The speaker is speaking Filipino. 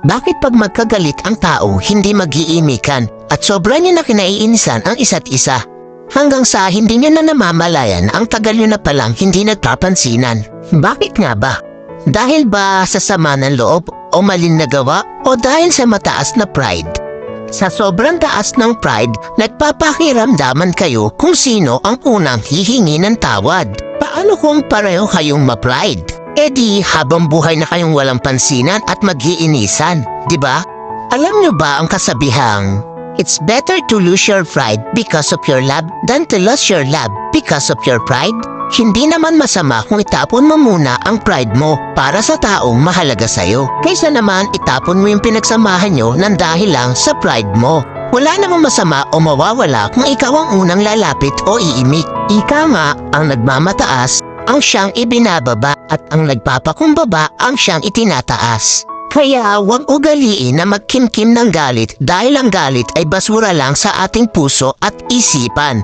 Bakit pag magkagalit ang tao, hindi mag-iimikan at sobra niya na kinaiinisan ang isa't isa? Hanggang sa hindi niya na namamalayan ang tagal niyo na palang hindi nagpapansinan. Bakit nga ba? Dahil ba sa sama ng loob o malin na gawa o dahil sa mataas na pride? Sa sobrang taas ng pride, nagpapakiramdaman kayo kung sino ang unang hihingi ng tawad. Paano kung pareho kayong ma-pride? E di habang buhay na kayong walang pansinan at mag-iinisan, di ba? Alam niyo ba ang kasabihang, it's better to lose your pride because of your love than to lose your love because of your pride? Hindi naman masama kung itapon mo muna ang pride mo para sa taong mahalaga sa'yo. Kaysa naman itapon mo yung pinagsamahan nyo ng dahil lang sa pride mo. Wala namang masama o mawawala kung ikaw ang unang lalapit o iimik. Ika nga, ang nagmamataas ang siyang ibinababa at ang nagpapakumbaba ang siyang itinataas. Kaya huwag ugaliin na magkimkim ng galit dahil ang galit ay basura lang sa ating puso at isipan.